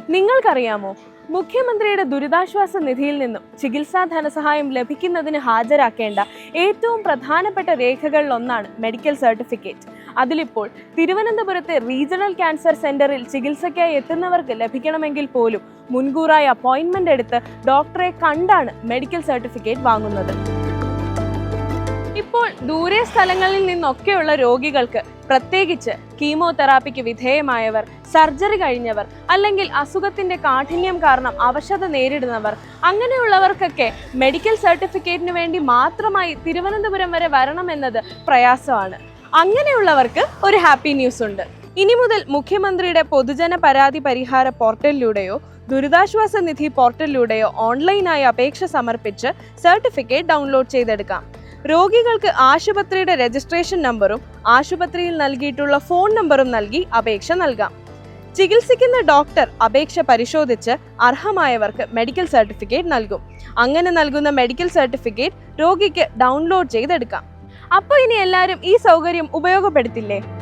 നിങ്ങൾക്കറിയാമോ, മുഖ്യമന്ത്രിയുടെ ദുരിതാശ്വാസ നിധിയിൽ നിന്നും ചികിത്സാ ധനസഹായം ലഭിക്കുന്നതിന് ഹാജരാക്കേണ്ട ഏറ്റവും പ്രധാനപ്പെട്ട രേഖകളിലൊന്നാണ് മെഡിക്കൽ സർട്ടിഫിക്കറ്റ്. അതിലിപ്പോൾ തിരുവനന്തപുരത്തെ റീജിയണൽ ക്യാൻസർ സെന്ററിൽ ചികിത്സയ്ക്കായി എത്തുന്നവർക്ക് ലഭിക്കണമെങ്കിൽ പോലും മുൻകൂറായി അപ്പോയിന്റ്മെന്റ് എടുത്ത് ഡോക്ടറെ കണ്ടാണ് മെഡിക്കൽ സർട്ടിഫിക്കറ്റ് വാങ്ങുന്നത്. ഇപ്പോൾ ദൂരെ സ്ഥലങ്ങളിൽ നിന്നൊക്കെയുള്ള രോഗികൾക്ക്, പ്രത്യേകിച്ച് കീമോതെറാപ്പിക്ക് വിധേയമായവർ, സർജറി കഴിഞ്ഞവർ, അല്ലെങ്കിൽ അസുഖത്തിന്റെ കാഠിന്യം കാരണം അവശത നേരിടുന്നവർ, അങ്ങനെയുള്ളവർക്കൊക്കെ മെഡിക്കൽ സർട്ടിഫിക്കറ്റിന് വേണ്ടി മാത്രമായി തിരുവനന്തപുരം വരെ വരണമെന്നത് പ്രയാസമാണ്. അങ്ങനെയുള്ളവർക്ക് ഒരു ഹാപ്പി ന്യൂസ് ഉണ്ട്. ഇനി മുതൽ മുഖ്യമന്ത്രിയുടെ പൊതുജന പരാതി പരിഹാര പോർട്ടലിലൂടെയോ ദുരിതാശ്വാസ നിധി പോർട്ടലിലൂടെയോ ഓൺലൈനായി അപേക്ഷ സമർപ്പിച്ച് സർട്ടിഫിക്കറ്റ് ഡൗൺലോഡ് ചെയ്തെടുക്കാം. രോഗികൾക്ക് ആശുപത്രിയുടെ രജിസ്ട്രേഷൻ നമ്പറും ആശുപത്രിയിൽ നൽകിയിട്ടുള്ള ഫോൺ നമ്പറും നൽകി അപേക്ഷ നൽകാം. ചികിത്സിക്കുന്ന ഡോക്ടർ അപേക്ഷ പരിശോധിച്ച് അർഹമായവർക്ക് മെഡിക്കൽ സർട്ടിഫിക്കറ്റ് നൽകും. അങ്ങനെ നൽകുന്ന മെഡിക്കൽ സർട്ടിഫിക്കറ്റ് രോഗിക്ക് ഡൗൺലോഡ് ചെയ്തെടുക്കാം. അപ്പോൾ ഇനി എല്ലാവരും ഈ സൗകര്യം ഉപയോഗപ്പെടുത്തില്ലേ?